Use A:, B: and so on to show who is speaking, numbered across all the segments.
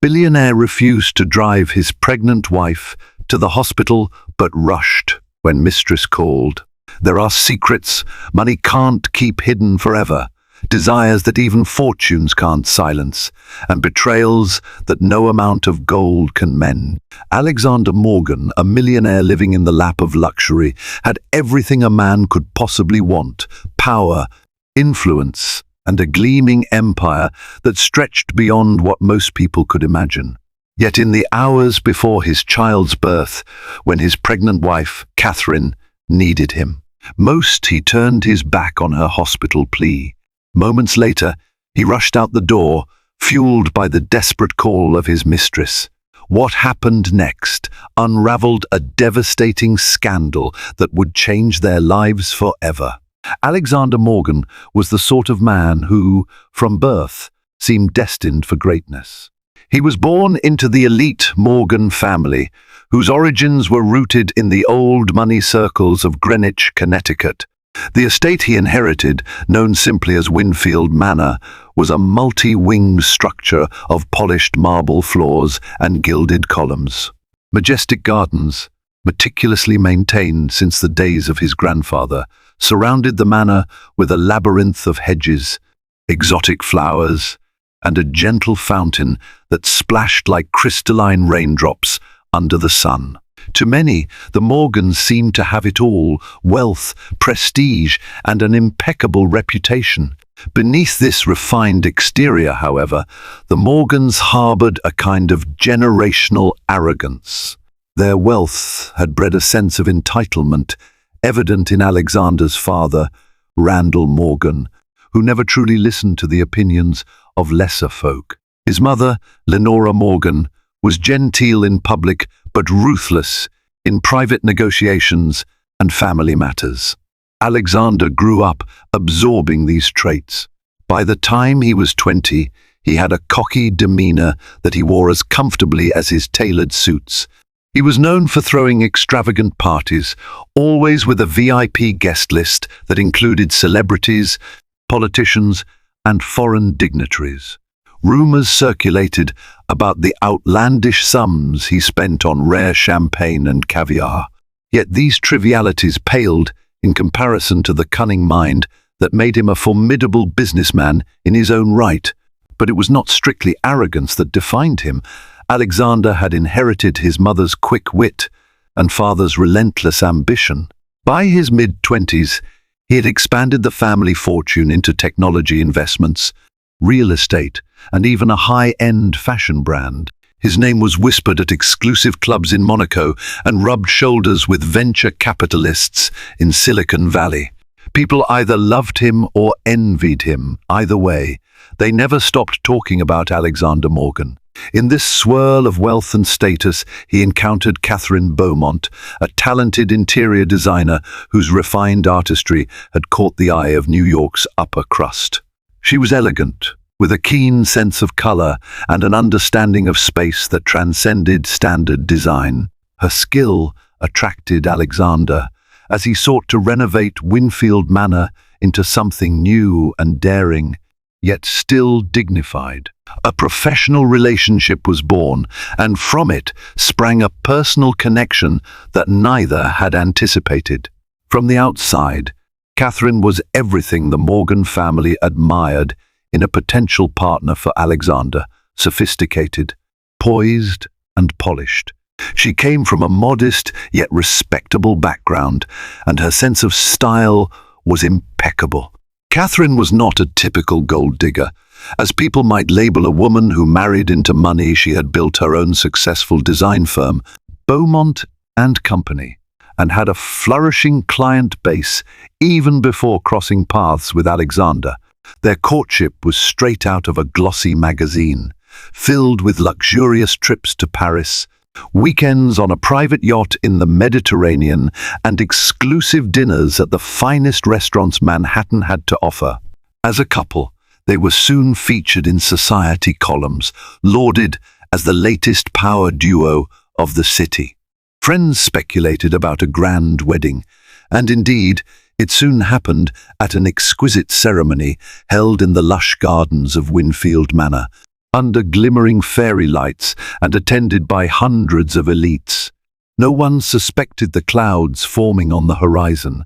A: Billionaire refused to drive his pregnant wife to the hospital but rushed when Mistress called. There are secrets money can't keep hidden forever, desires that even fortunes can't silence, and betrayals that no amount of gold can mend. Alexander Morgan, a millionaire living in the lap of luxury, had everything a man could possibly want: power, influence, and a gleaming empire that stretched beyond what most people could imagine. Yet in the hours before his child's birth, when his pregnant wife, Catherine, needed him most, he turned his back on her hospital plea. Moments later, he rushed out the door, fueled by the desperate call of his mistress. What happened next unraveled a devastating scandal that would change their lives forever. Alexander Morgan was the sort of man who, from birth, seemed destined for greatness. He was born into the elite Morgan family, whose origins were rooted in the old money circles of Greenwich, Connecticut. The estate he inherited, known simply as Winfield Manor, was a multi-winged structure of polished marble floors and gilded columns. Majestic gardens, meticulously maintained since the days of his grandfather, surrounded the manor with a labyrinth of hedges, exotic flowers, and a gentle fountain that splashed like crystalline raindrops under the sun. To many, the Morgans seemed to have it all: wealth, prestige, and an impeccable reputation. Beneath this refined exterior, however, the Morgans harbored a kind of generational arrogance. Their wealth had bred a sense of entitlement, evident in Alexander's father, Randall Morgan, who never truly listened to the opinions of lesser folk. His mother, Lenora Morgan, was genteel in public but ruthless in private negotiations and family matters. Alexander grew up absorbing these traits. By the time he was 20, he had a cocky demeanor that he wore as comfortably as his tailored suits. He was known for throwing extravagant parties, always with a VIP guest list that included celebrities, politicians, and foreign dignitaries. Rumors circulated about the outlandish sums he spent on rare champagne and caviar. Yet these trivialities paled in comparison to the cunning mind that made him a formidable businessman in his own right. But it was not strictly arrogance that defined him. Alexander had inherited his mother's quick wit and father's relentless ambition. By his mid-20s, he had expanded the family fortune into technology investments, real estate, and even a high-end fashion brand. His name was whispered at exclusive clubs in Monaco and rubbed shoulders with venture capitalists in Silicon Valley. People either loved him or envied him. Either way, they never stopped talking about Alexander Morgan. In this swirl of wealth and status, he encountered Catherine Beaumont, a talented interior designer whose refined artistry had caught the eye of New York's upper crust. She was elegant, with a keen sense of color and an understanding of space that transcended standard design. Her skill attracted Alexander as he sought to renovate Winfield Manor into something new and daring, yet still dignified. A professional relationship was born, and from it sprang a personal connection that neither had anticipated. From the outside, Catherine was everything the Morgan family admired in a potential partner for Alexander: sophisticated, poised, and polished. She came from a modest yet respectable background, and her sense of style was impeccable. Catherine was not a typical gold digger. As people might label a woman who married into money, she had built her own successful design firm, Beaumont and Company, and had a flourishing client base even before crossing paths with Alexander. Their courtship was straight out of a glossy magazine, filled with luxurious trips to Paris, weekends on a private yacht in the Mediterranean, and exclusive dinners at the finest restaurants Manhattan had to offer. As a couple, they were soon featured in society columns, lauded as the latest power duo of the city. Friends speculated about a grand wedding, and indeed, it soon happened at an exquisite ceremony held in the lush gardens of Winfield Manor. under glimmering fairy lights and attended by hundreds of elites. No one suspected the clouds forming on the horizon.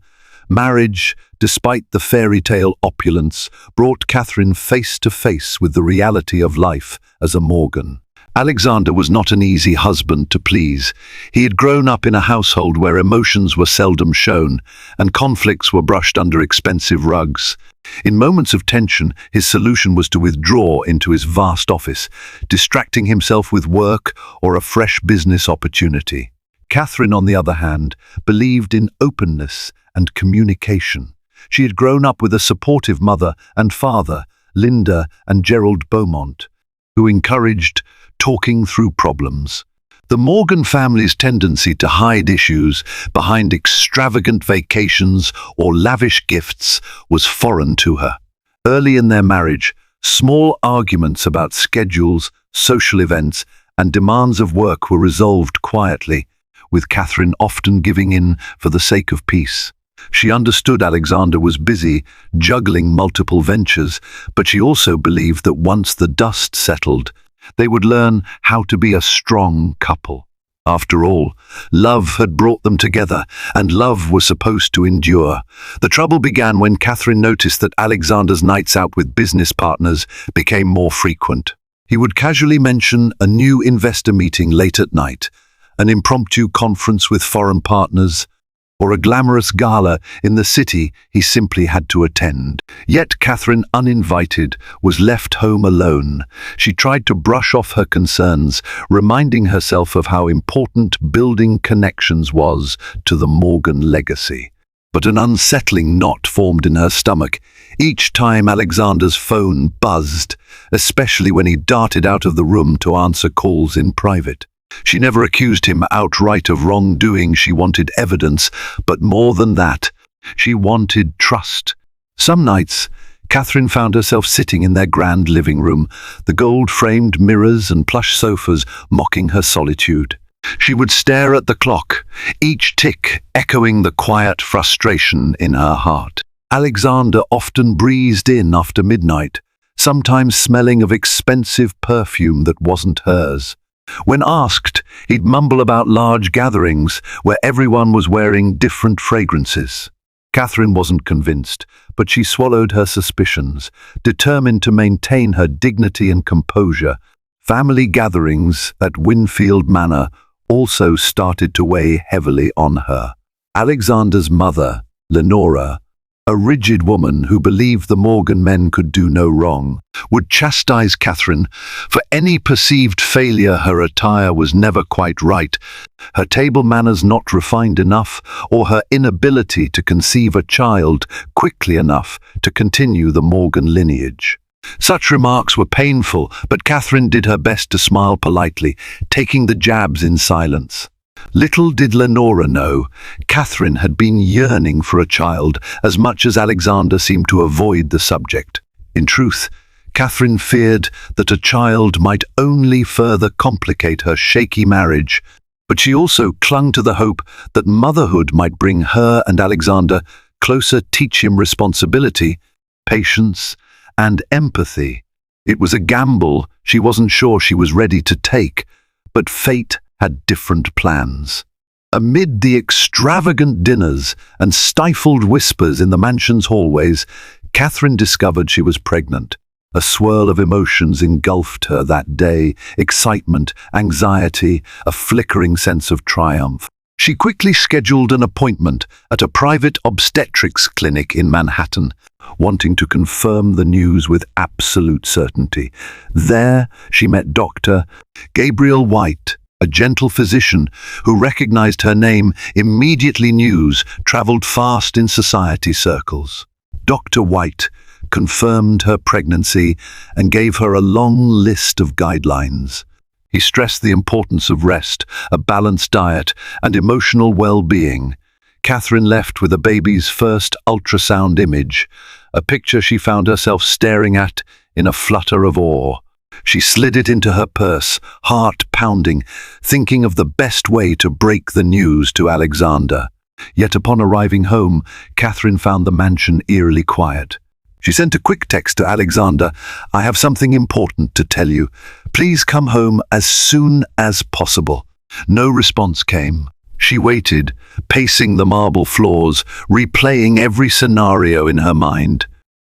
A: Marriage, despite the fairy tale opulence, brought Catherine face to face with the reality of life as a Morgan. Alexander was not an easy husband to please. He had grown up in a household where emotions were seldom shown and conflicts were brushed under expensive rugs. In moments of tension, his solution was to withdraw into his vast office, distracting himself with work or a fresh business opportunity. Catherine, on the other hand, believed in openness and communication. She had grown up with a supportive mother and father, Linda and Gerald Beaumont, who encouraged talking through problems. The Morgan family's tendency to hide issues behind extravagant vacations or lavish gifts was foreign to her. Early in their marriage, small arguments about schedules, social events, and demands of work were resolved quietly, with Catherine often giving in for the sake of peace. She understood Alexander was busy, juggling multiple ventures, but she also believed that once the dust settled, they would learn how to be a strong couple. After all, love had brought them together, and love was supposed to endure. The trouble began when Catherine noticed that Alexander's nights out with business partners became more frequent. He would casually mention a new investor meeting late at night, an impromptu conference with foreign partners, or a glamorous gala in the city he simply had to attend. Yet Catherine, uninvited, was left home alone. She tried to brush off her concerns, reminding herself of how important building connections was to the Morgan legacy. But an unsettling knot formed in her stomach each time Alexander's phone buzzed, especially when he darted out of the room to answer calls in private. She never accused him outright of wrongdoing. She wanted evidence, but more than that, she wanted trust. Some nights, Catherine found herself sitting in their grand living room, the gold-framed mirrors and plush sofas mocking her solitude. She would stare at the clock, each tick echoing the quiet frustration in her heart. Alexander often breezed in after midnight, sometimes smelling of expensive perfume that wasn't hers. When asked, he'd mumble about large gatherings where everyone was wearing different fragrances. Catherine wasn't convinced, but she swallowed her suspicions, determined to maintain her dignity and composure. Family gatherings at Winfield Manor also started to weigh heavily on her. Alexander's mother, Lenora, a rigid woman who believed the Morgan men could do no wrong, would chastise Catherine for any perceived failure. Her attire was never quite right, her table manners not refined enough, or her inability to conceive a child quickly enough to continue the Morgan lineage. Such remarks were painful, but Catherine did her best to smile politely, taking the jabs in silence. Little did Lenora know, Catherine had been yearning for a child as much as Alexander seemed to avoid the subject. In truth, Catherine feared that a child might only further complicate her shaky marriage, but she also clung to the hope that motherhood might bring her and Alexander closer, teach him responsibility, patience, and empathy. It was a gamble she wasn't sure she was ready to take, but fate had different plans. Amid the extravagant dinners and stifled whispers in the mansion's hallways, Catherine discovered she was pregnant. A swirl of emotions engulfed her that day: excitement, anxiety, a flickering sense of triumph. She quickly scheduled an appointment at a private obstetrics clinic in Manhattan, wanting to confirm the news with absolute certainty. There, she met Dr. Gabriel White, a gentle physician who recognized her name immediately. News traveled fast in society circles. Dr. White confirmed her pregnancy and gave her a long list of guidelines. He stressed the importance of rest, a balanced diet, and emotional well-being. Catherine left with a baby's first ultrasound image, a picture she found herself staring at in a flutter of awe. She slid it into her purse, heart pounding, thinking of the best way to break the news to Alexander. Yet upon arriving home, Catherine found the mansion eerily quiet. She sent a quick text to Alexander. "I have something important to tell you. Please come home as soon as possible." No response came. She waited, pacing the marble floors, replaying every scenario in her mind.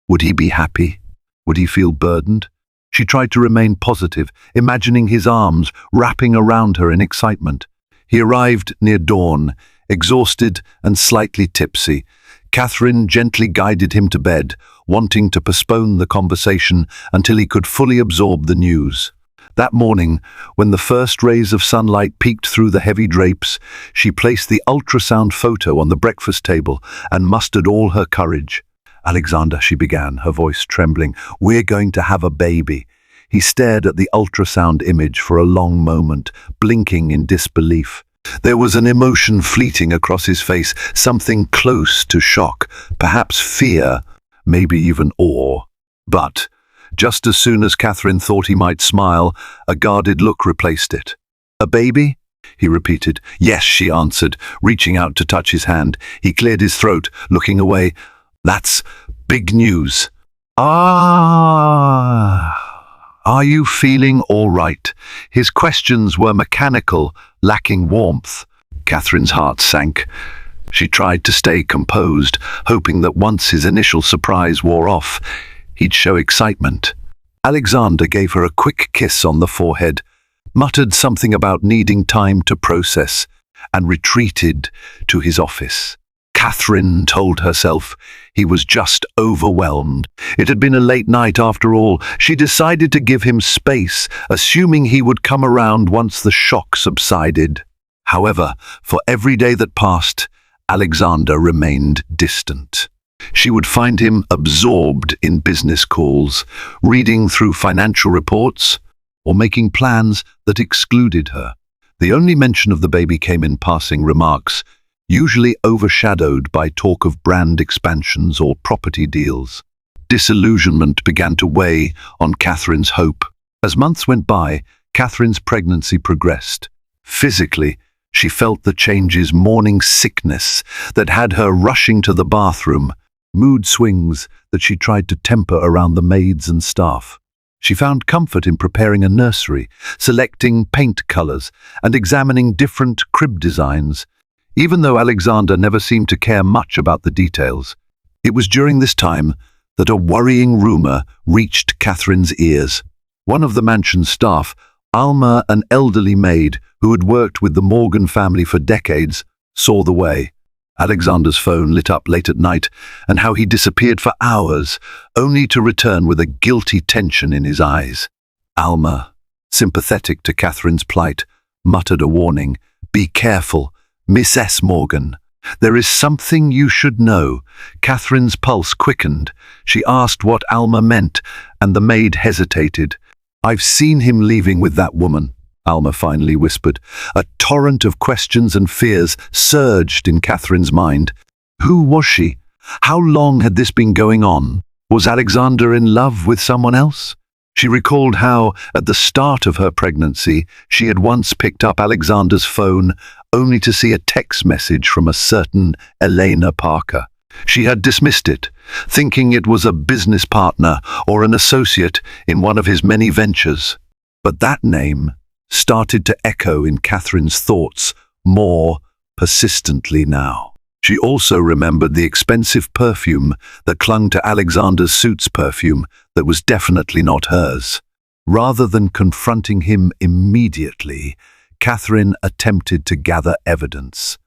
A: Would he be happy? Would he feel burdened? She tried to remain positive, imagining his arms wrapping around her in excitement. He arrived near dawn, exhausted and slightly tipsy. Catherine gently guided him to bed, wanting to postpone the conversation until he could fully absorb the news. That morning, when the first rays of sunlight peeked through the heavy drapes, she placed the ultrasound photo on the breakfast table and mustered all her courage. "Alexander," she began, her voice trembling, "we're going to have a baby." He stared at the ultrasound image for a long moment, blinking in disbelief. There was an emotion fleeting across his face, something close to shock, perhaps fear, maybe even awe. But just as soon as Catherine thought he might smile, a guarded look replaced it. "A baby?" he repeated. "Yes," she answered, reaching out to touch his hand. He cleared his throat, looking away. "That's big news." Are you feeling all right?" His questions were mechanical, lacking warmth. Catherine's heart sank. She tried to stay composed, hoping that once his initial surprise wore off, he'd show excitement. Alexander gave her a quick kiss on the forehead, muttered something about needing time to process, and retreated to his office. Catherine told herself he was just overwhelmed. It had been a late night after all. She decided to give him space, assuming he would come around once the shock subsided. However, for every day that passed, Alexander remained distant. She would find him absorbed in business calls, reading through financial reports, or making plans that excluded her. The only mention of the baby came in passing remarks, usually overshadowed by talk of brand expansions or property deals. Disillusionment began to weigh on Catherine's hope. As months went by, Catherine's pregnancy progressed. Physically, she felt the change's morning sickness that had her rushing to the bathroom, mood swings that she tried to temper around the maids and staff. She found comfort in preparing a nursery, selecting paint colors, and examining different crib designs. Even though Alexander never seemed to care much about the details, it was during this time that a worrying rumor reached Catherine's ears. One of the mansion's staff, Alma, an elderly maid who had worked with the Morgan family for decades, saw the way. Alexander's phone lit up late at night, and how he disappeared for hours, only to return with a guilty tension in his eyes. Alma, sympathetic to Catherine's plight, muttered a warning. "Be careful, Miss S. Morgan. There is something you should know." Catherine's pulse quickened. She asked what Alma meant, and the maid hesitated. "I've seen him leaving with that woman," Alma finally whispered. A torrent of questions and fears surged in Catherine's mind. Who was she? How long had this been going on? Was Alexander in love with someone else? She recalled how, at the start of her pregnancy, she had once picked up Alexander's phone only to see a text message from a certain Elena Parker. She had dismissed it, thinking it was a business partner or an associate in one of his many ventures. But that name started to echo in Catherine's thoughts more persistently now. She also remembered the expensive perfume that clung to Alexander's suit's perfume that was definitely not hers. Rather than confronting him immediately, Catherine attempted to gather evidence.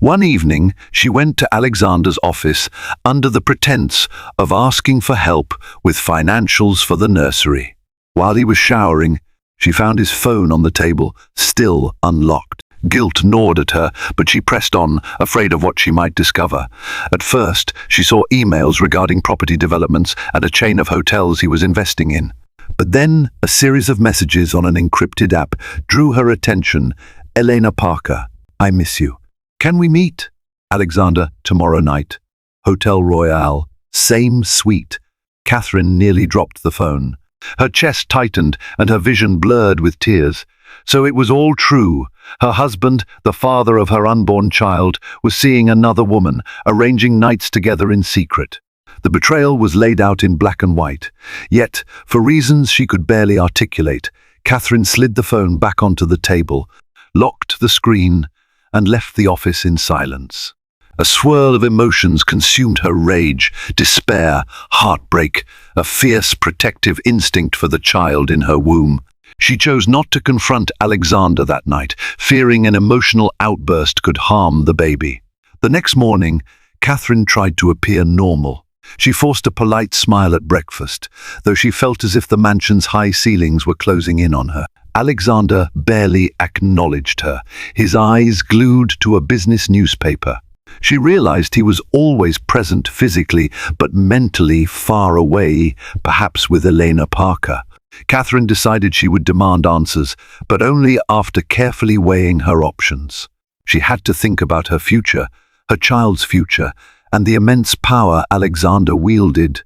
A: One evening, she went to Alexander's office under the pretense of asking for help with financials for the nursery. While he was showering, she found his phone on the table, still unlocked. Guilt gnawed at her, but she pressed on, afraid of what she might discover. At first, she saw emails regarding property developments and a chain of hotels he was investing in. But then, a series of messages on an encrypted app drew her attention. Elena Parker, I miss you. Can we meet? Alexander, tomorrow night. Hotel Royale, same suite. Catherine nearly dropped the phone. Her chest tightened and her vision blurred with tears. So it was all true. Her husband, the father of her unborn child, was seeing another woman, arranging nights together in secret. The betrayal was laid out in black and white. Yet, for reasons she could barely articulate, Catherine slid the phone back onto the table, locked the screen, and left the office in silence. A swirl of emotions consumed her: rage, despair, heartbreak, a fierce protective instinct for the child in her womb. She chose not to confront Alexander that night, fearing an emotional outburst could harm the baby. The next morning, Catherine tried to appear normal. She forced a polite smile at breakfast, though she felt as if the mansion's high ceilings were closing in on her. Alexander barely acknowledged her, his eyes glued to a business newspaper. She realized he was always present physically, but mentally far away, perhaps with Elena Parker. Catherine decided she would demand answers, but only after carefully weighing her options. She had to think about her future, her child's future, and the immense power Alexander wielded.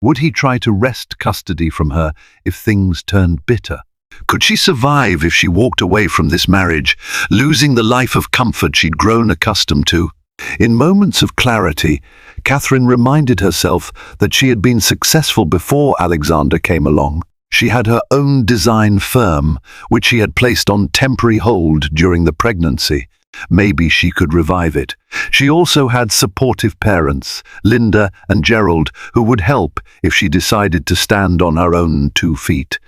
A: Would he try to wrest custody from her if things turned bitter? Could she survive if she walked away from this marriage, losing the life of comfort she'd grown accustomed to? In moments of clarity, Catherine reminded herself that she had been successful before Alexander came along. She had her own design firm, which she had placed on temporary hold during the pregnancy. Maybe she could revive it. She also had supportive parents, Linda and Gerald, who would help if she decided to stand on her own 2 feet.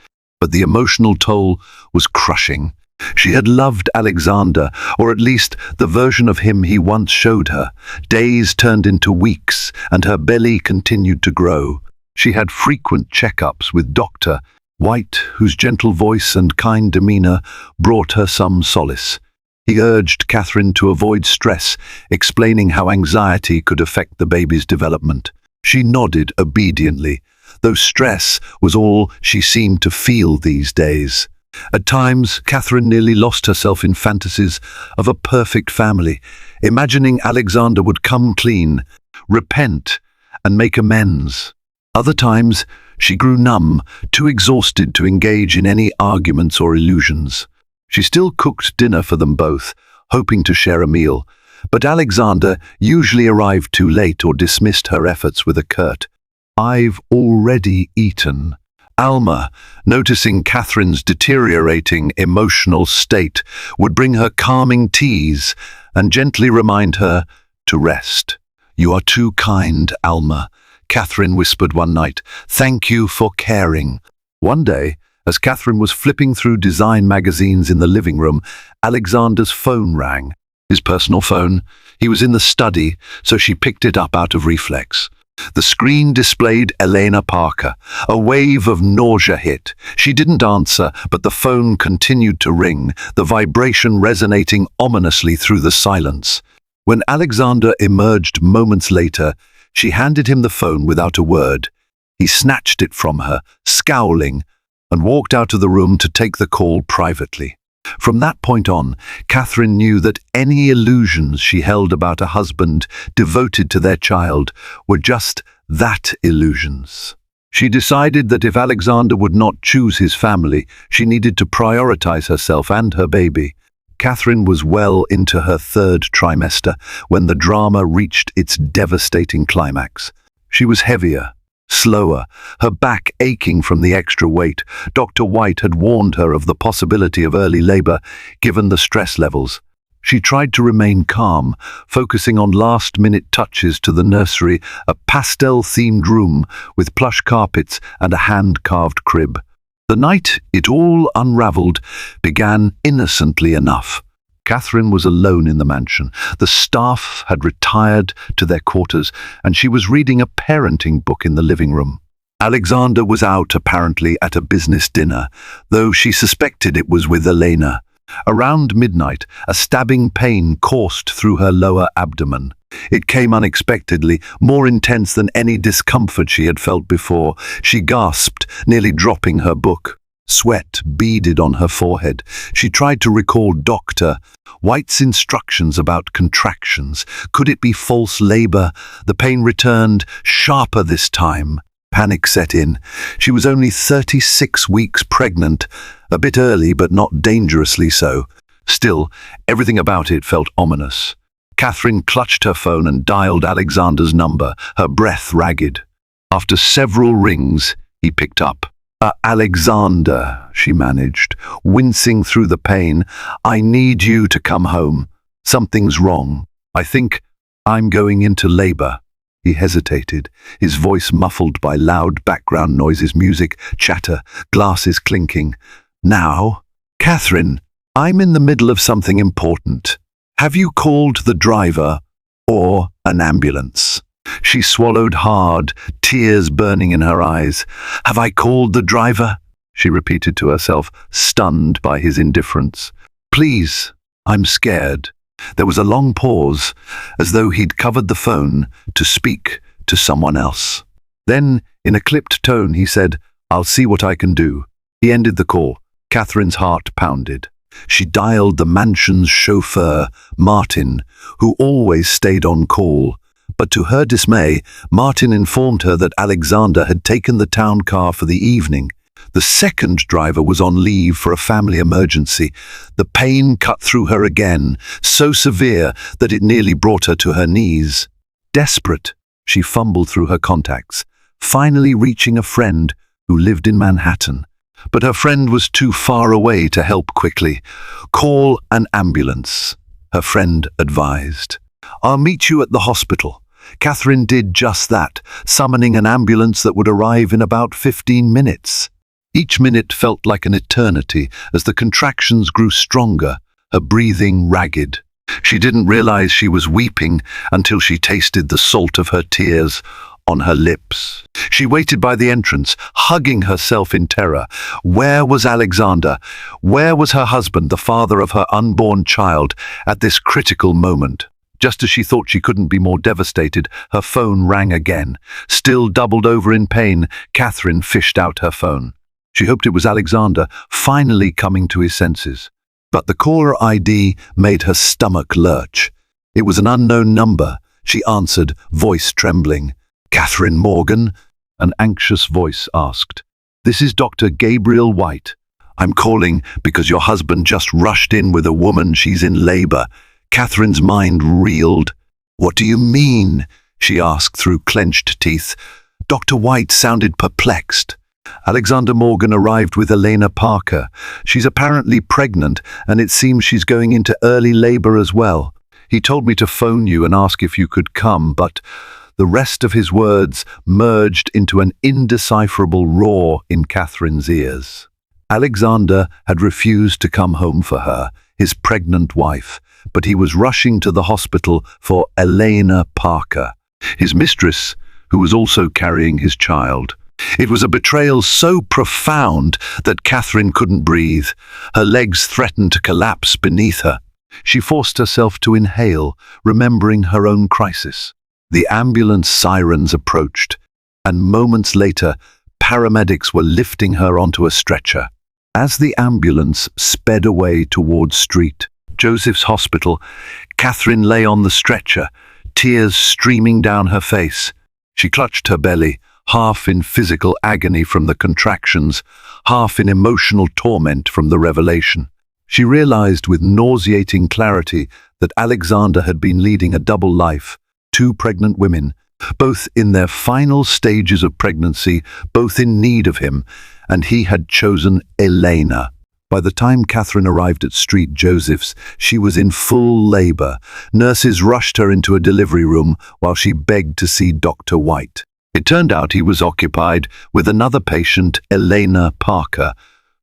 A: But the emotional toll was crushing. She had loved Alexander, or at least the version of him he once showed her. Days turned into weeks, and her belly continued to grow. She had frequent checkups with Dr. White, whose gentle voice and kind demeanor brought her some solace. He urged Catherine to avoid stress, explaining how anxiety could affect the baby's development. She nodded obediently, though stress was all she seemed to feel these days. At times, Catherine nearly lost herself in fantasies of a perfect family, imagining Alexander would come clean, repent, and make amends. Other times, she grew numb, too exhausted to engage in any arguments or illusions. She still cooked dinner for them both, hoping to share a meal, but Alexander usually arrived too late or dismissed her efforts with a curt, "I've already eaten." Alma, noticing Catherine's deteriorating emotional state, would bring her calming teas and gently remind her to rest. "You are too kind, Alma," Catherine whispered one night. "Thank you for caring." One day, as Catherine was flipping through design magazines in the living room, Alexander's phone rang. His personal phone. He was in the study, so she picked it up out of reflex. The screen displayed Elena Parker. A wave of nausea hit. She didn't answer, but the phone continued to ring, the vibration resonating ominously through the silence. When Alexander emerged moments later, she handed him the phone without a word. He snatched it from her, scowling, and walked out of the room to take the call privately. From that point on, Catherine knew that any illusions she held about a husband devoted to their child were just that, illusions. She decided that if Alexander would not choose his family, she needed to prioritize herself and her baby. Catherine was well into her 3rd trimester when the drama reached its devastating climax. She was heavier, slower, her back aching from the extra weight. Dr. White had warned her of the possibility of early labor, given the stress levels. She tried to remain calm, focusing on last-minute touches to the nursery, a pastel-themed room with plush carpets and a hand-carved crib. The night it all unraveled began innocently enough. Catherine was alone in the mansion. The staff had retired to their quarters, and she was reading a parenting book in the living room. Alexander was out, apparently at a business dinner, though she suspected it was with Elena. Around midnight, a stabbing pain coursed through her lower abdomen. It came unexpectedly, more intense than any discomfort she had felt before. She gasped, nearly dropping her book. Sweat beaded on her forehead. She tried to recall Dr. White's instructions about contractions. Could it be false labor? The pain returned, sharper this time. Panic set in. She was only 36 weeks pregnant, a bit early but not dangerously so. Still, everything about it felt ominous. Catherine clutched her phone and dialed Alexander's number, her breath ragged. After several rings, he picked up. Alexander, she managed, wincing through the pain. I need you to come home. Something's wrong. I think I'm going into labor. He hesitated, his voice muffled by loud background noises, music, chatter, glasses clinking. Now, Catherine, I'm in the middle of something important. Have you called the driver or an ambulance? She swallowed hard, tears burning in her eyes. Have I called the driver? She repeated to herself, stunned by his indifference. Please, I'm scared. There was a long pause, as though he'd covered the phone to speak to someone else. Then, in a clipped tone, he said, I'll see what I can do. He ended the call. Catherine's heart pounded. She dialed the mansion's chauffeur, Martin, who always stayed on call. But to her dismay, Martin informed her that Alexander had taken the town car for the evening. The second driver was on leave for a family emergency. The pain cut through her again, so severe that it nearly brought her to her knees. Desperate, she fumbled through her contacts, finally reaching a friend who lived in Manhattan. But her friend was too far away to help quickly. Call an ambulance, her friend advised. I'll meet you at the hospital. Catherine did just that, summoning an ambulance that would arrive in about 15 minutes. Each minute felt like an eternity as the contractions grew stronger, her breathing ragged. She didn't realize she was weeping until she tasted the salt of her tears on her lips. She waited by the entrance, hugging herself in terror. Where was Alexander? Where was her husband, the father of her unborn child, at this critical moment? Just as she thought she couldn't be more devastated, her phone rang again. Still doubled over in pain, Catherine fished out her phone. She hoped it was Alexander, finally coming to his senses. But the caller ID made her stomach lurch. It was an unknown number. She answered, voice trembling. Catherine Morgan? An anxious voice asked. This is Dr. Gabriel White. I'm calling because your husband just rushed in with a woman. She's in labor. Catherine's mind reeled. What do you mean? She asked through clenched teeth. Dr. White sounded perplexed. Alexander Morgan arrived with Elena Parker. She's apparently pregnant, and it seems she's going into early labor as well. He told me to phone you and ask if you could come, but the rest of his words merged into an indecipherable roar in Catherine's ears. Alexander had refused to come home for her, his pregnant wife, but he was rushing to the hospital for Elena Parker, his mistress, who was also carrying his child. It was a betrayal so profound that Catherine couldn't breathe. Her legs threatened to collapse beneath her. She forced herself to inhale, remembering her own crisis. The ambulance sirens approached, and moments later, paramedics were lifting her onto a stretcher. As the ambulance sped away towards St. Joseph's Hospital, Catherine lay on the stretcher, tears streaming down her face. She clutched her belly, half in physical agony from the contractions, half in emotional torment from the revelation. She realized with nauseating clarity that Alexander had been leading a double life, two pregnant women, both in their final stages of pregnancy, both in need of him, and he had chosen Elena. By the time Catherine arrived at St. Joseph's, she was in full labor. Nurses rushed her into a delivery room while she begged to see Dr. White. It turned out he was occupied with another patient, Elena Parker,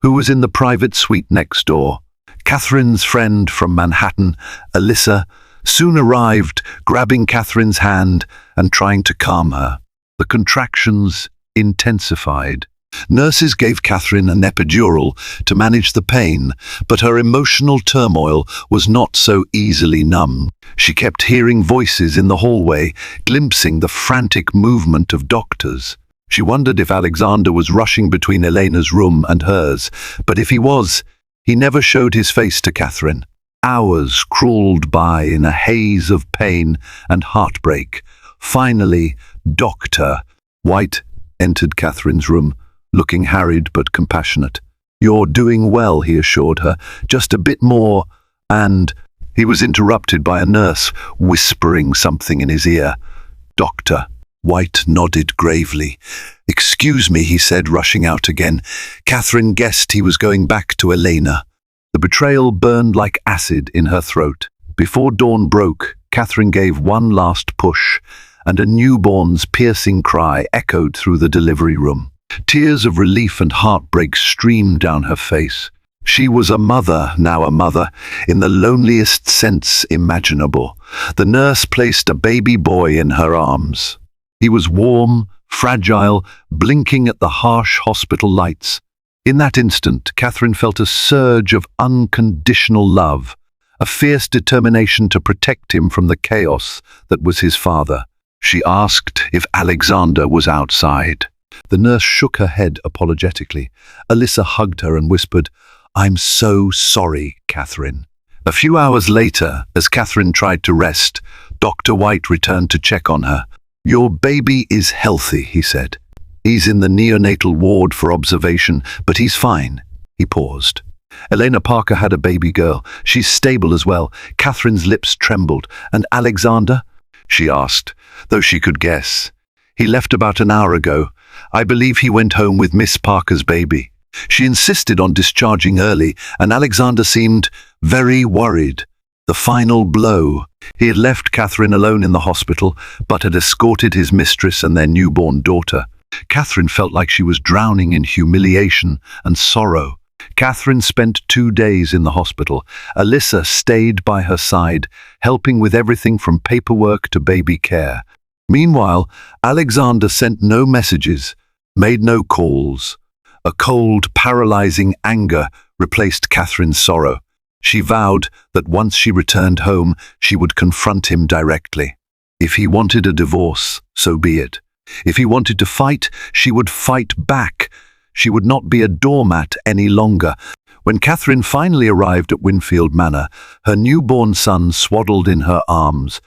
A: who was in the private suite next door. Catherine's friend from Manhattan, Alyssa, soon arrived, grabbing Catherine's hand and trying to calm her. The contractions intensified. Nurses gave Catherine an epidural to manage the pain, but her emotional turmoil was not so easily numbed. She kept hearing voices in the hallway, glimpsing the frantic movement of doctors. She wondered if Alexander was rushing between Elena's room and hers, but if he was, he never showed his face to Catherine. Hours crawled by in a haze of pain and heartbreak. Finally, Dr. White entered Catherine's room, looking harried but compassionate. You're doing well, he assured her. Just a bit more, and he was interrupted by a nurse whispering something in his ear. Doctor, White nodded gravely. "Excuse me," he said, rushing out again. Catherine guessed he was going back to Elena. The betrayal burned like acid in her throat. Before dawn broke, Catherine gave one last push, and a newborn's piercing cry echoed through the delivery room. Tears of relief and heartbreak streamed down her face. She was a mother, now a mother, in the loneliest sense imaginable. The nurse placed a baby boy in her arms. He was warm, fragile, blinking at the harsh hospital lights. In that instant, Catherine felt a surge of unconditional love, a fierce determination to protect him from the chaos that was his father. She asked if Alexander was outside. The nurse shook her head apologetically. Alyssa hugged her and whispered, "I'm so sorry, Catherine." A few hours later, as Catherine tried to rest, Dr. White returned to check on her. "Your baby is healthy," he said. "He's in the neonatal ward for observation, but he's fine." He paused. "Elena Parker had a baby girl. She's stable as well." Catherine's lips trembled. "And Alexander?" she asked, though she could guess. "He left about an hour ago. I believe he went home with Miss Parker's baby." She insisted on discharging early, and Alexander seemed very worried. The final blow. He had left Catherine alone in the hospital, but had escorted his mistress and their newborn daughter. Catherine felt like she was drowning in humiliation and sorrow. Catherine spent 2 days in the hospital. Alyssa stayed by her side, helping with everything from paperwork to baby care. Meanwhile, Alexander sent no messages, made no calls. A cold, paralyzing anger replaced Catherine's sorrow. She vowed that once she returned home, she would confront him directly. If he wanted a divorce, so be it. If he wanted to fight, she would fight back. She would not be a doormat any longer. When Catherine finally arrived at Winfield Manor, her newborn son swaddled in her arms.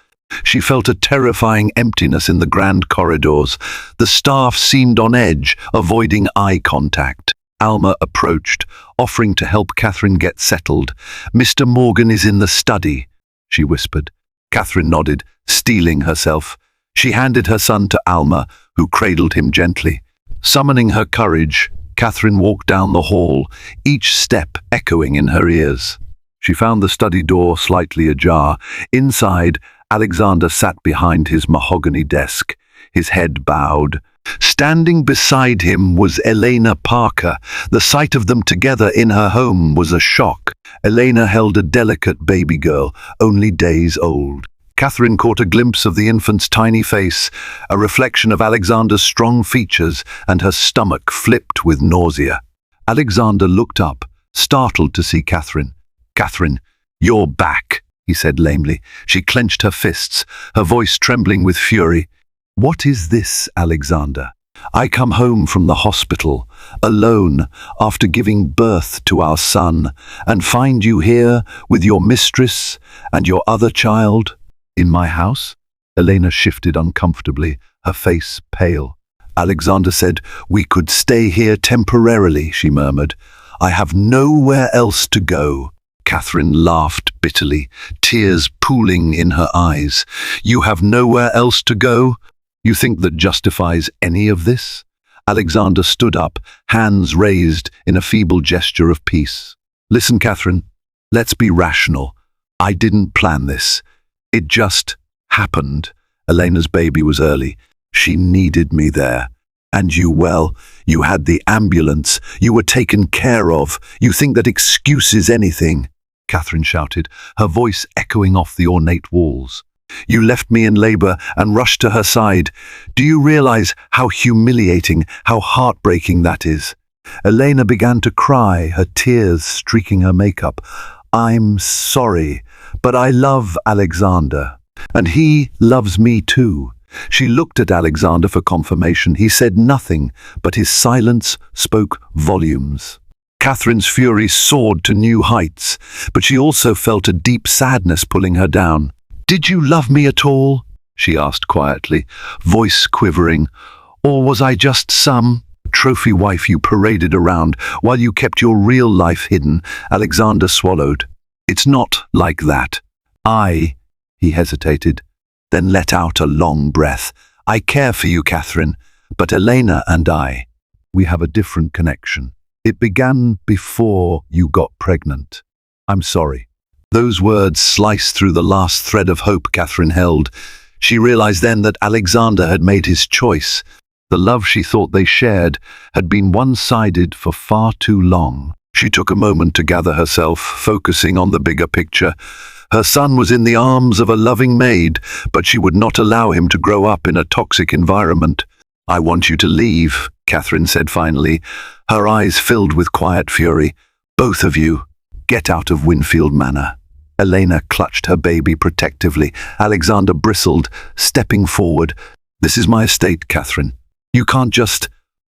A: She felt a terrifying emptiness in the grand corridors. The staff seemed on edge, avoiding eye contact. Alma approached, offering to help Catherine get settled. "Mr. Morgan is in the study," she whispered. Catherine nodded, steeling herself. She handed her son to Alma, who cradled him gently. Summoning her courage, Catherine walked down the hall, each step echoing in her ears. She found the study door slightly ajar. Inside, Alexander sat behind his mahogany desk, his head bowed. Standing beside him was Elena Parker. The sight of them together in her home was a shock. Elena held a delicate baby girl, only days old. Catherine caught a glimpse of the infant's tiny face, a reflection of Alexander's strong features, and her stomach flipped with nausea. Alexander looked up, startled to see Catherine. "Catherine, you're back," he said lamely. She clenched her fists, her voice trembling with fury. "What is this, Alexander? I come home from the hospital, alone, after giving birth to our son, and find you here with your mistress and your other child in my house?" Elena shifted uncomfortably, her face pale. Alexander said, "We could stay here temporarily," she murmured. "I have nowhere else to go." Catherine laughed bitterly, tears pooling in her eyes. "You have nowhere else to go? You think that justifies any of this?" Alexander stood up, hands raised in a feeble gesture of peace. "Listen, Catherine, let's be rational. I didn't plan this. It just happened. Elena's baby was early. She needed me there. And you had the ambulance. You were taken care of. You think that excuses anything," Catherine shouted, her voice echoing off the ornate walls. "You left me in labor and rushed to her side. Do you realize how humiliating, how heartbreaking that is?" Elena began to cry, her tears streaking her makeup. "I'm sorry, but I love Alexander, and he loves me too." She looked at Alexander for confirmation. He said nothing, but his silence spoke volumes. Catherine's fury soared to new heights, but she also felt a deep sadness pulling her down. "Did you love me at all?" she asked quietly, voice quivering. "Or was I just some trophy wife you paraded around while you kept your real life hidden?" Alexander swallowed. "It's not like that. He hesitated, then let out a long breath. I care for you, Catherine, but Elena and we have a different connection. It began before you got pregnant. I'm sorry." Those words sliced through the last thread of hope Catherine held. She realized then that Alexander had made his choice. The love she thought they shared had been one-sided for far too long. She took a moment to gather herself, focusing on the bigger picture. Her son was in the arms of a loving maid, but she would not allow him to grow up in a toxic environment. "I want you to leave," Catherine said finally, her eyes filled with quiet fury. "Both of you, get out of Winfield Manor." Elena clutched her baby protectively. Alexander bristled, stepping forward. "This is my estate, Catherine. You can't just—"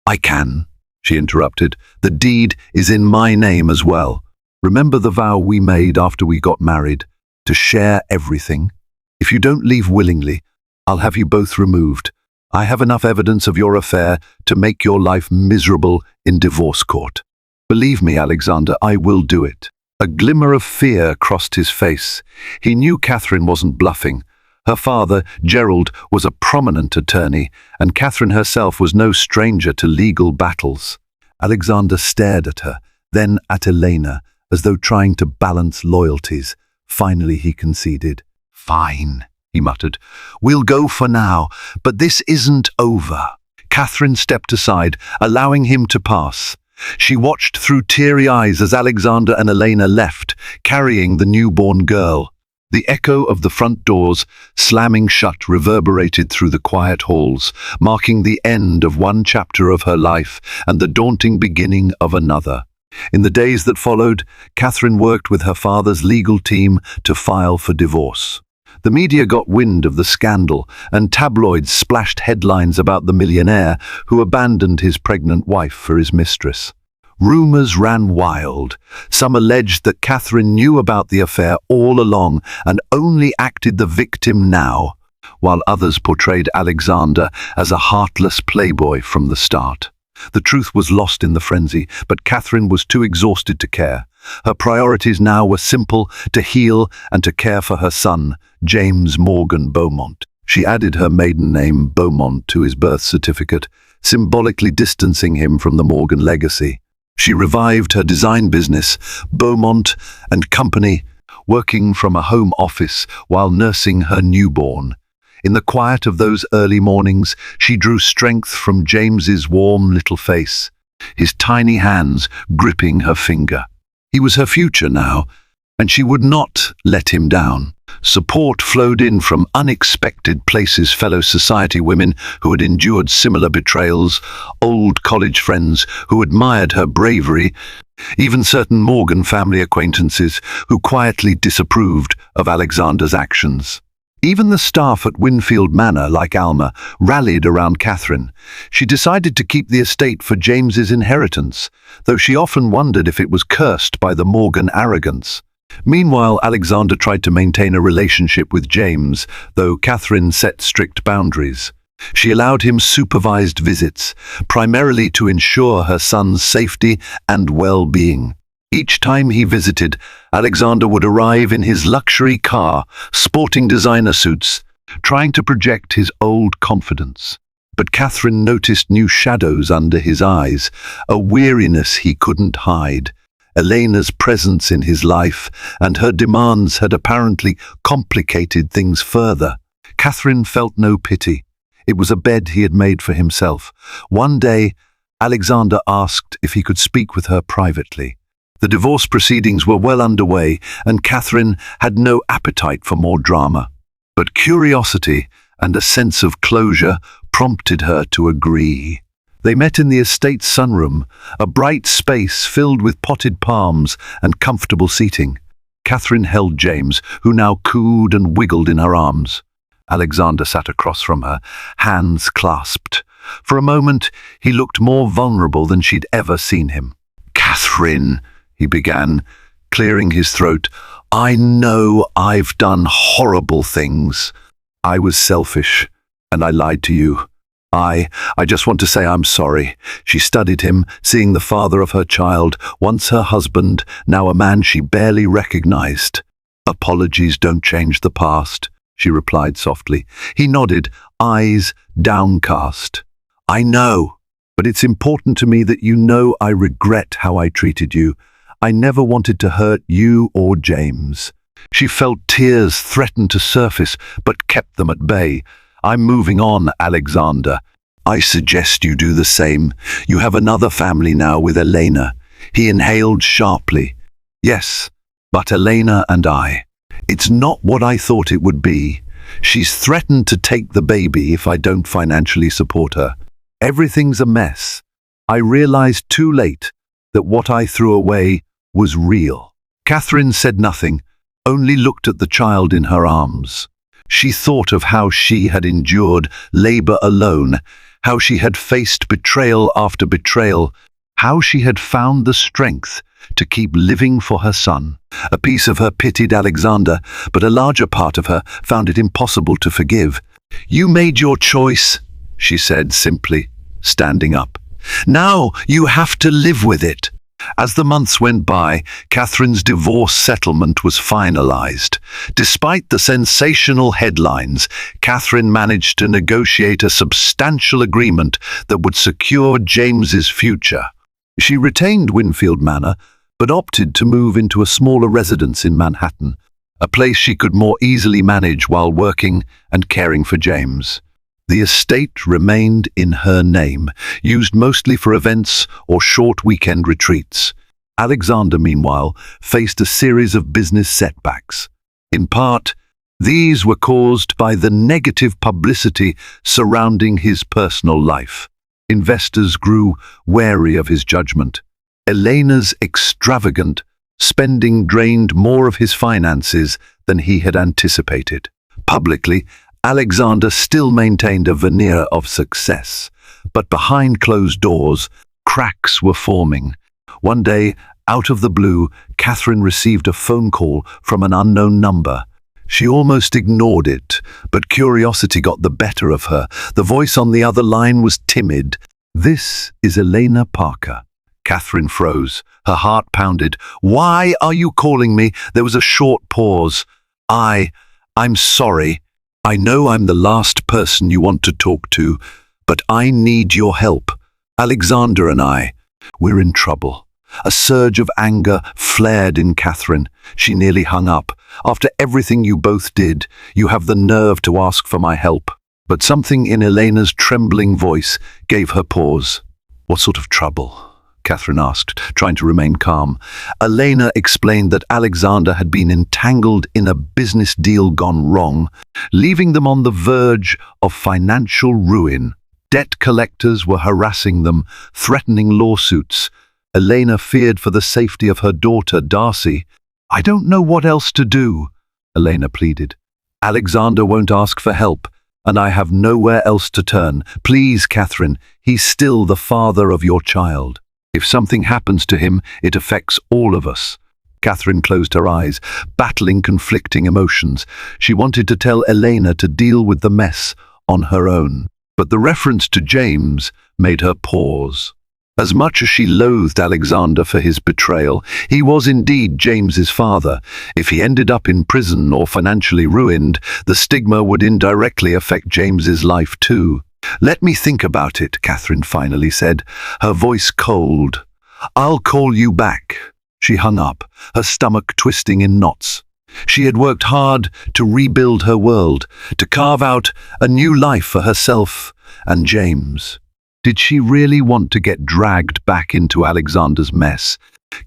A: "I can," she interrupted. "The deed is in my name as well. Remember the vow we made after we got married, to share everything? If you don't leave willingly, I'll have you both removed. I have enough evidence of your affair to make your life miserable in divorce court. Believe me, Alexander, I will do it." A glimmer of fear crossed his face. He knew Catherine wasn't bluffing. Her father, Gerald, was a prominent attorney, and Catherine herself was no stranger to legal battles. Alexander stared at her, then at Elena, as though trying to balance loyalties. Finally he conceded. "Fine," he muttered. "We'll go for now, but this isn't over." Catherine stepped aside, allowing him to pass. She watched through teary eyes as Alexander and Elena left, carrying the newborn girl. The echo of the front doors, slamming shut, reverberated through the quiet halls, marking the end of one chapter of her life and the daunting beginning of another. In the days that followed, Catherine worked with her father's legal team to file for divorce. The media got wind of the scandal, and tabloids splashed headlines about the millionaire who abandoned his pregnant wife for his mistress. Rumors ran wild. Some alleged that Catherine knew about the affair all along and only acted the victim now, while others portrayed Alexander as a heartless playboy from the start. The truth was lost in the frenzy, but Catherine was too exhausted to care. Her priorities now were simple: to heal and to care for her son, James Morgan Beaumont. She added her maiden name, Beaumont, to his birth certificate, symbolically distancing him from the Morgan legacy. She revived her design business, Beaumont and Company, working from a home office while nursing her newborn. In the quiet of those early mornings, she drew strength from James's warm little face, his tiny hands gripping her finger. He was her future now, and she would not let him down. Support flowed in from unexpected places: fellow society women who had endured similar betrayals, old college friends who admired her bravery, even certain Morgan family acquaintances who quietly disapproved of Alexander's actions. Even the staff at Winfield Manor, like Alma, rallied around Catherine. She decided to keep the estate for James's inheritance, though she often wondered if it was cursed by the Morgan arrogance. Meanwhile, Alexander tried to maintain a relationship with James, though Catherine set strict boundaries. She allowed him supervised visits, primarily to ensure her son's safety and well-being. Each time he visited, Alexander would arrive in his luxury car, sporting designer suits, trying to project his old confidence. But Catherine noticed new shadows under his eyes, a weariness he couldn't hide. Elena's presence in his life and her demands had apparently complicated things further. Catherine felt no pity. It was a bed he had made for himself. One day, Alexander asked if he could speak with her privately. The divorce proceedings were well underway, and Catherine had no appetite for more drama. But curiosity and a sense of closure prompted her to agree. They met in the estate's sunroom, a bright space filled with potted palms and comfortable seating. Catherine held James, who now cooed and wiggled in her arms. Alexander sat across from her, hands clasped. For a moment, he looked more vulnerable than she'd ever seen him. "Catherine," he began, clearing his throat, "I know I've done horrible things. I was selfish, and I lied to you. I just want to say I'm sorry." She studied him, seeing the father of her child, once her husband, now a man she barely recognized. "Apologies don't change the past," she replied softly. He nodded, eyes downcast. I know, but it's important to me that you know I regret how I treated you. I never wanted to hurt you or James. She felt tears threaten to surface, but kept them at bay. I'm moving on, Alexander. I suggest you do the same. You have another family now with Elena. He inhaled sharply. Yes, but Elena and I. It's not what I thought it would be. She's threatened to take the baby if I don't financially support her. Everything's a mess. I realized too late that what I threw away was real. Catherine said nothing, only looked at the child in her arms. She thought of how she had endured labor alone, how she had faced betrayal after betrayal, how she had found the strength to keep living for her son. A piece of her pitied Alexander, but a larger part of her found it impossible to forgive. You made your choice, she said simply, standing up. Now you have to live with it. As the months went by, Catherine's divorce settlement was finalized. Despite the sensational headlines, Catherine managed to negotiate a substantial agreement that would secure James's future. She retained Winfield Manor, but opted to move into a smaller residence in Manhattan, a place she could more easily manage while working and caring for James. The estate remained in her name, used mostly for events or short weekend retreats. Alexander, meanwhile, faced a series of business setbacks. In part, these were caused by the negative publicity surrounding his personal life. Investors grew wary of his judgment. Elena's extravagant spending drained more of his finances than he had anticipated. Publicly, Alexander still maintained a veneer of success, but behind closed doors, cracks were forming. One day, out of the blue, Catherine received a phone call from an unknown number. She almost ignored it, but curiosity got the better of her. The voice on the other line was timid. This is Elena Parker. Catherine froze. Her heart pounded. Why are you calling me? There was a short pause. I'm sorry. I know I'm the last person you want to talk to, but I need your help. Alexander and we're in trouble. A surge of anger flared in Catherine. She nearly hung up. After everything you both did, you have the nerve to ask for my help. But something in Elena's trembling voice gave her pause. What sort of trouble? Catherine asked, trying to remain calm. Elena explained that Alexander had been entangled in a business deal gone wrong, leaving them on the verge of financial ruin. Debt collectors were harassing them, threatening lawsuits. Elena feared for the safety of her daughter, Darcy. I don't know what else to do, Elena pleaded. Alexander won't ask for help, and I have nowhere else to turn. Please, Catherine, he's still the father of your child. If something happens to him, it affects all of us. Catherine closed her eyes, battling conflicting emotions. She wanted to tell Elena to deal with the mess on her own, but the reference to James made her pause. As much as she loathed Alexander for his betrayal, he was indeed James's father. If he ended up in prison or financially ruined, the stigma would indirectly affect James's life too. Let me think about it, Catherine finally said, her voice cold. I'll call you back. She hung up, her stomach twisting in knots. She had worked hard to rebuild her world, to carve out a new life for herself and James. Did she really want to get dragged back into Alexander's mess?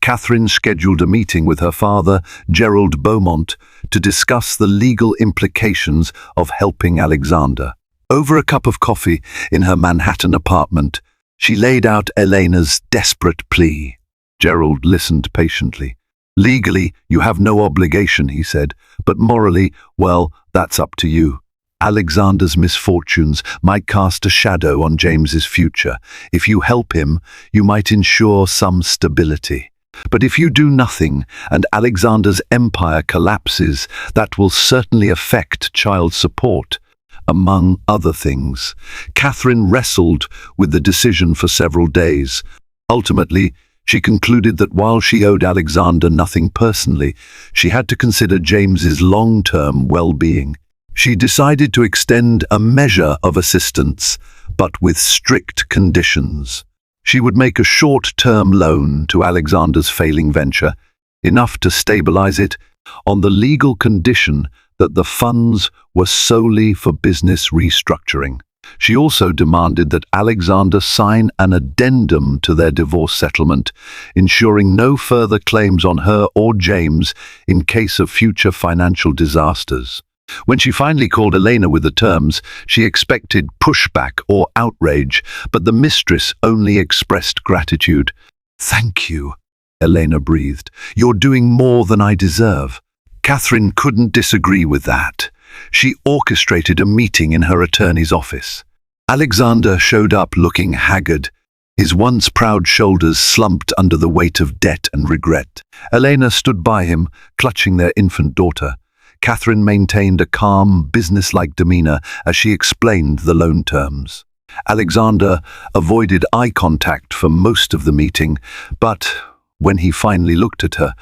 A: Catherine scheduled a meeting with her father, Gerald Beaumont, to discuss the legal implications of helping Alexander. Over a cup of coffee in her Manhattan apartment, she laid out Elena's desperate plea. Gerald listened patiently. Legally, you have no obligation, he said, but morally, well, that's up to you. Alexander's misfortunes might cast a shadow on James's future. If you help him, you might ensure some stability. But if you do nothing and Alexander's empire collapses, that will certainly affect child support. Among other things, Catherine wrestled with the decision for several days. Ultimately, she concluded that while she owed Alexander nothing personally, she had to consider James's long-term well-being. She decided to extend a measure of assistance, but with strict conditions. She would make a short-term loan to Alexander's failing venture, enough to stabilize it, on the legal condition that the funds were solely for business restructuring. She also demanded that Alexander sign an addendum to their divorce settlement, ensuring no further claims on her or James in case of future financial disasters. When she finally called Elena with the terms, she expected pushback or outrage, but the mistress only expressed gratitude. "Thank you," Elena breathed. "You're doing more than I deserve." Catherine couldn't disagree with that. She orchestrated a meeting in her attorney's office. Alexander showed up looking haggard, his once proud shoulders slumped under the weight of debt and regret. Elena stood by him, clutching their infant daughter. Catherine maintained a calm, businesslike demeanor as she explained the loan terms. Alexander avoided eye contact for most of the meeting, but when he finally looked at her,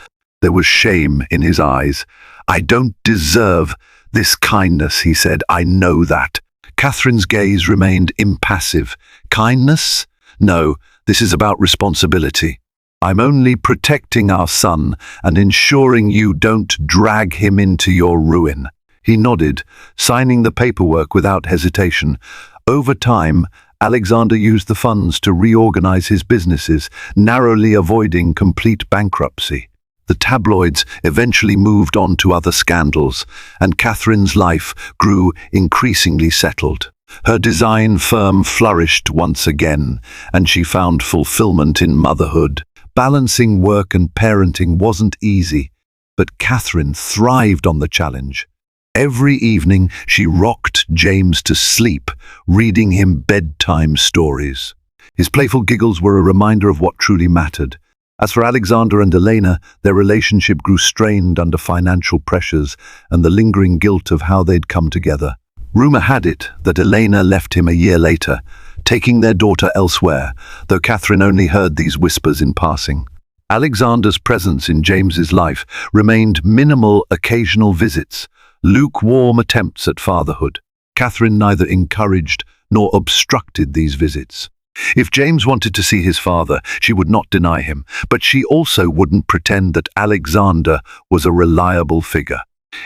A: there was shame in his eyes. "I don't deserve this kindness," he said. "I know that." Catherine's gaze remained impassive. "Kindness? No, this is about responsibility. I'm only protecting our son and ensuring you don't drag him into your ruin." He nodded, signing the paperwork without hesitation. Over time, Alexander used the funds to reorganize his businesses, narrowly avoiding complete bankruptcy. The tabloids eventually moved on to other scandals, and Catherine's life grew increasingly settled. Her design firm flourished once again, and she found fulfillment in motherhood. Balancing work and parenting wasn't easy, but Catherine thrived on the challenge. Every evening she rocked James to sleep, reading him bedtime stories. His playful giggles were a reminder of what truly mattered. As for Alexander and Elena, their relationship grew strained under financial pressures and the lingering guilt of how they'd come together. Rumor had it that Elena left him a year later, taking their daughter elsewhere, though Catherine only heard these whispers in passing. Alexander's presence in James's life remained minimal, occasional visits, lukewarm attempts at fatherhood. Catherine neither encouraged nor obstructed these visits. If James wanted to see his father, she would not deny him, but she also wouldn't pretend that Alexander was a reliable figure.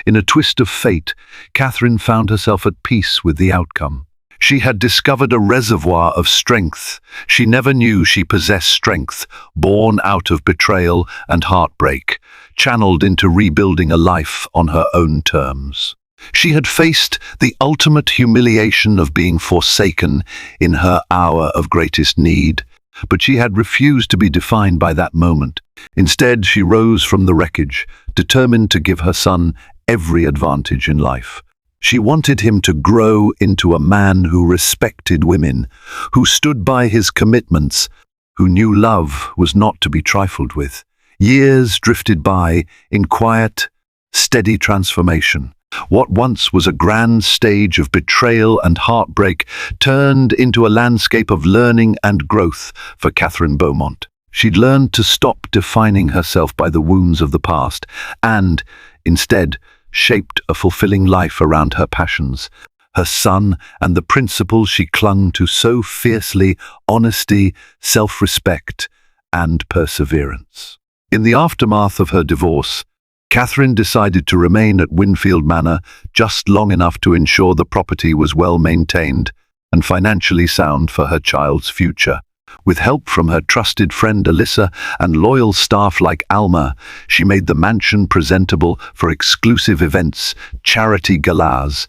A: In a twist of fate, Catherine found herself at peace with the outcome. She had discovered a reservoir of strength. She never knew she possessed strength, born out of betrayal and heartbreak, channeled into rebuilding a life on her own terms. She had faced the ultimate humiliation of being forsaken in her hour of greatest need, but she had refused to be defined by that moment. Instead, she rose from the wreckage, determined to give her son every advantage in life. She wanted him to grow into a man who respected women, who stood by his commitments, who knew love was not to be trifled with. Years drifted by in quiet, steady transformation. What once was a grand stage of betrayal and heartbreak turned into a landscape of learning and growth for Catherine Beaumont. She'd learned to stop defining herself by the wounds of the past and, instead, shaped a fulfilling life around her passions, her son and the principles she clung to so fiercely: honesty, self-respect, and perseverance. In the aftermath of her divorce, Catherine decided to remain at Winfield Manor just long enough to ensure the property was well maintained and financially sound for her child's future. With help from her trusted friend Alyssa and loyal staff like Alma, she made the mansion presentable for exclusive events, charity galas,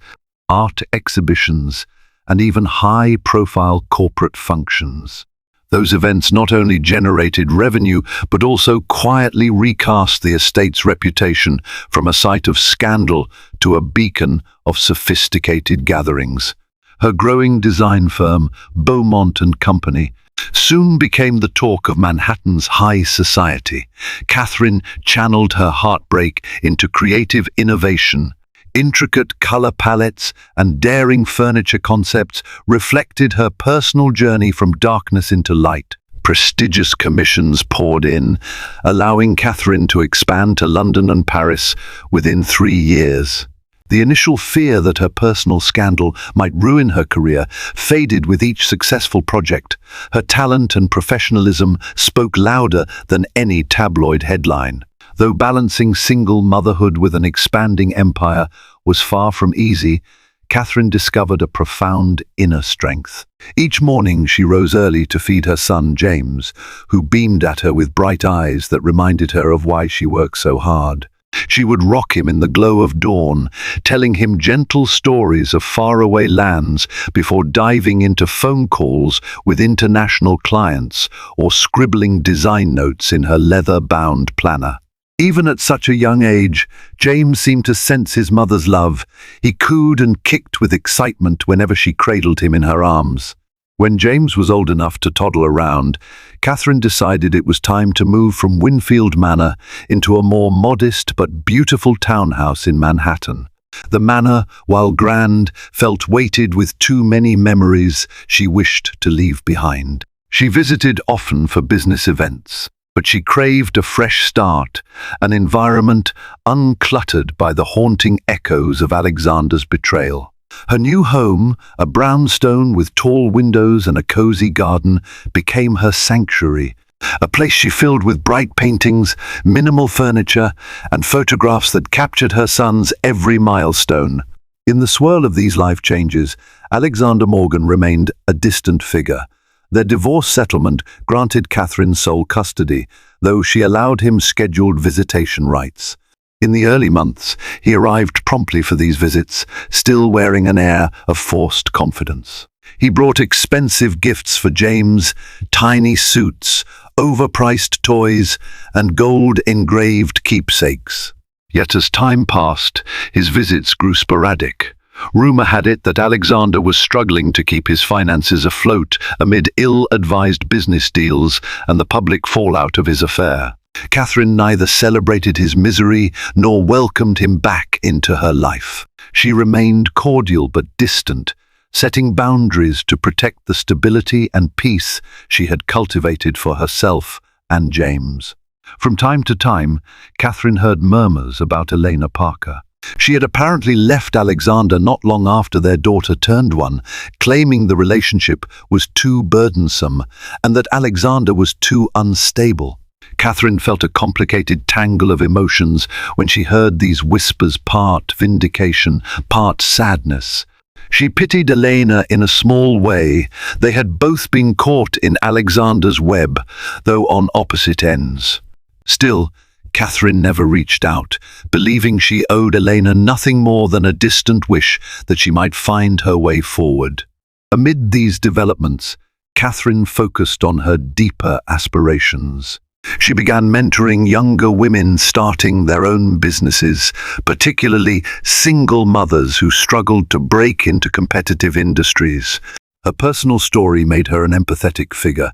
A: art exhibitions, and even high-profile corporate functions. Those events not only generated revenue, but also quietly recast the estate's reputation from a site of scandal to a beacon of sophisticated gatherings. Her growing design firm, Beaumont and Company, soon became the talk of Manhattan's high society. Catherine channeled her heartbreak into creative innovation. Intricate color palettes and daring furniture concepts reflected her personal journey from darkness into light. Prestigious commissions poured in, allowing Catherine to expand to London and Paris within 3 years. The initial fear that her personal scandal might ruin her career faded with each successful project. Her talent and professionalism spoke louder than any tabloid headline. Though balancing single motherhood with an expanding empire was far from easy, Catherine discovered a profound inner strength. Each morning she rose early to feed her son, James, who beamed at her with bright eyes that reminded her of why she worked so hard. She would rock him in the glow of dawn, telling him gentle stories of faraway lands before diving into phone calls with international clients or scribbling design notes in her leather-bound planner. Even at such a young age, James seemed to sense his mother's love. He cooed and kicked with excitement whenever she cradled him in her arms. When James was old enough to toddle around, Catherine decided it was time to move from Winfield Manor into a more modest but beautiful townhouse in Manhattan. The manor, while grand, felt weighted with too many memories she wished to leave behind. She visited often for business events, but she craved a fresh start, an environment uncluttered by the haunting echoes of Alexander's betrayal. Her new home, a brownstone with tall windows and a cozy garden, became her sanctuary, a place she filled with bright paintings, minimal furniture, and photographs that captured her son's every milestone. In the swirl of these life changes, Alexander Morgan remained a distant figure. Their divorce settlement granted Catherine sole custody, though she allowed him scheduled visitation rights. In the early months, he arrived promptly for these visits, still wearing an air of forced confidence. He brought expensive gifts for James, tiny suits, overpriced toys, and gold-engraved keepsakes. Yet as time passed, his visits grew sporadic. Rumor had it that Alexander was struggling to keep his finances afloat amid ill-advised business deals and the public fallout of his affair. Catherine neither celebrated his misery nor welcomed him back into her life. She remained cordial but distant, setting boundaries to protect the stability and peace she had cultivated for herself and James. From time to time, Catherine heard murmurs about Elena Parker. She had apparently left Alexander not long after their daughter turned one, claiming the relationship was too burdensome and that Alexander was too unstable. Catherine felt a complicated tangle of emotions when she heard these whispers, part vindication, part sadness. She pitied Elena in a small way. They had both been caught in Alexander's web, though on opposite ends. Still, Catherine never reached out, believing she owed Elena nothing more than a distant wish that she might find her way forward. Amid these developments, Catherine focused on her deeper aspirations. She began mentoring younger women starting their own businesses, particularly single mothers who struggled to break into competitive industries. Her personal story made her an empathetic figure,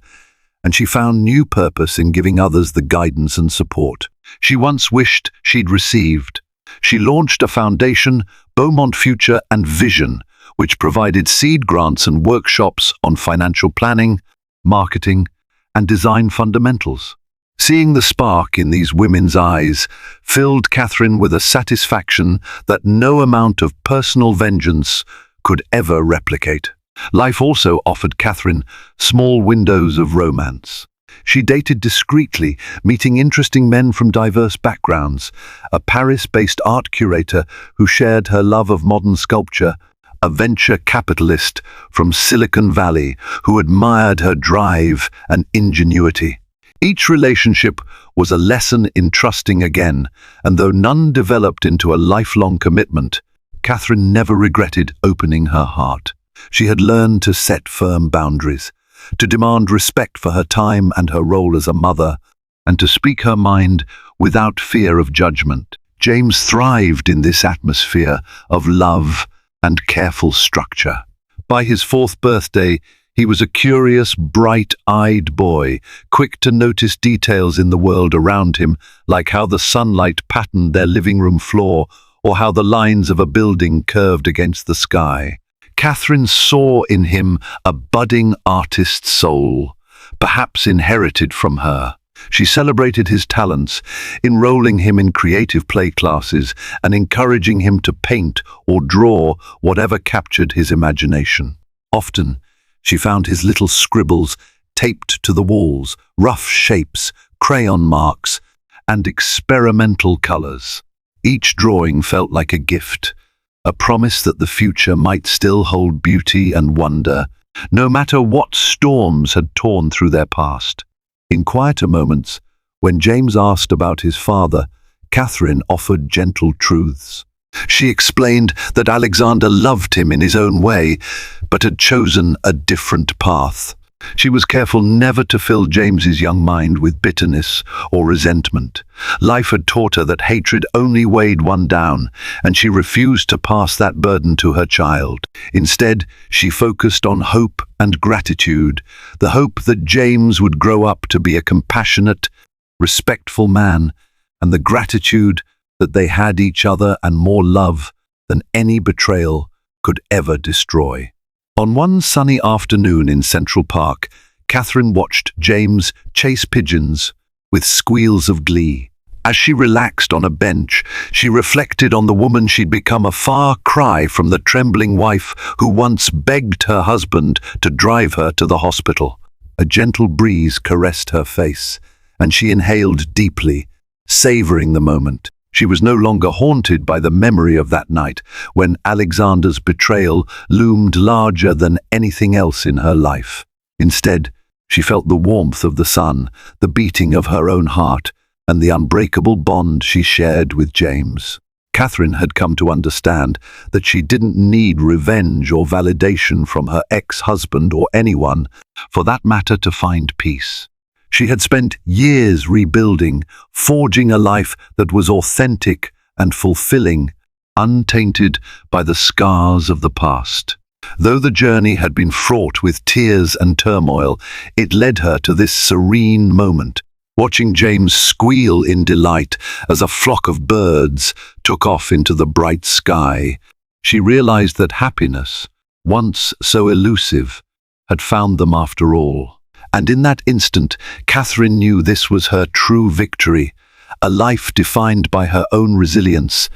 A: and she found new purpose in giving others the guidance and support she once wished she'd received. She launched a foundation, Beaumont Future and Vision, which provided seed grants and workshops on financial planning, marketing, and design fundamentals. Seeing the spark in these women's eyes filled Catherine with a satisfaction that no amount of personal vengeance could ever replicate. Life also offered Catherine small windows of romance. She dated discreetly, meeting interesting men from diverse backgrounds, a Paris-based art curator who shared her love of modern sculpture, a venture capitalist from Silicon Valley who admired her drive and ingenuity. Each relationship was a lesson in trusting again, and though none developed into a lifelong commitment, Catherine never regretted opening her heart. She had learned to set firm boundaries, to demand respect for her time and her role as a mother, and to speak her mind without fear of judgment. James thrived in this atmosphere of love and careful structure. By his 4th birthday, he was a curious, bright-eyed boy, quick to notice details in the world around him, like how the sunlight patterned their living room floor or how the lines of a building curved against the sky. Catherine saw in him a budding artist's soul, perhaps inherited from her. She celebrated his talents, enrolling him in creative play classes and encouraging him to paint or draw whatever captured his imagination. Often, she found his little scribbles taped to the walls, rough shapes, crayon marks, and experimental colors. Each drawing felt like a gift, a promise that the future might still hold beauty and wonder, no matter what storms had torn through their past. In quieter moments, when James asked about his father, Catherine offered gentle truths. She explained that Alexander loved him in his own way, but had chosen a different path. She was careful never to fill James's young mind with bitterness or resentment. Life had taught her that hatred only weighed one down, and she refused to pass that burden to her child. Instead, she focused on hope and gratitude, the hope that James would grow up to be a compassionate, respectful man, and the gratitude that they had each other and more love than any betrayal could ever destroy. On one sunny afternoon in Central Park, Catherine watched James chase pigeons with squeals of glee. As she relaxed on a bench, she reflected on the woman she'd become, a far cry from the trembling wife who once begged her husband to drive her to the hospital. A gentle breeze caressed her face, and she inhaled deeply, savoring the moment. She was no longer haunted by the memory of that night when Alexander's betrayal loomed larger than anything else in her life. Instead, she felt the warmth of the sun, the beating of her own heart, and the unbreakable bond she shared with James. Catherine had come to understand that she didn't need revenge or validation from her ex-husband or anyone, for that matter, to find peace. She had spent years rebuilding, forging a life that was authentic and fulfilling, untainted by the scars of the past. Though the journey had been fraught with tears and turmoil, it led her to this serene moment, watching James squeal in delight as a flock of birds took off into the bright sky. She realized that happiness, once so elusive, had found them after all. And in that instant, Catherine knew this was her true victory, a life defined by her own resilience,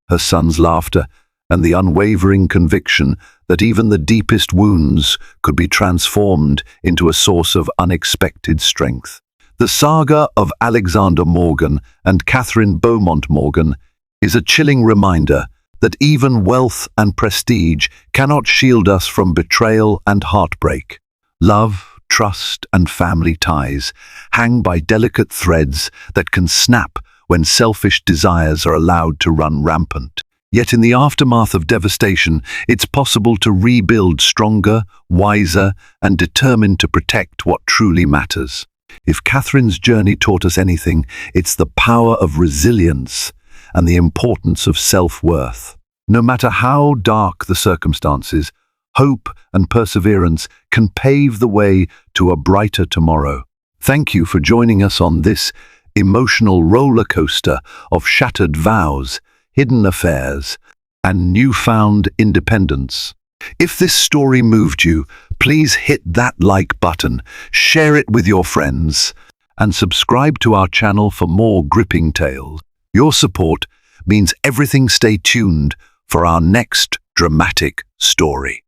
A: her son's laughter, and the unwavering conviction that even the deepest wounds could be transformed into a source of unexpected strength. The saga of Alexander Morgan and Catherine Beaumont Morgan is a chilling reminder that even wealth and prestige cannot shield us from betrayal and heartbreak. Love, trust, and family ties hang by delicate threads that can snap when selfish desires are allowed to run rampant. Yet in the aftermath of devastation, it's possible to rebuild stronger, wiser, and determined to protect what truly matters. If Catherine's journey taught us anything, it's the power of resilience and the importance of self-worth. No matter how dark the circumstances, hope and perseverance can pave the way to a brighter tomorrow. Thank you for joining us on this emotional roller coaster of shattered vows, hidden affairs, and newfound independence. If this story moved you, please hit that like button, share it with your friends, and subscribe to our channel for more gripping tales. Your support means everything. Stay tuned for our next dramatic story.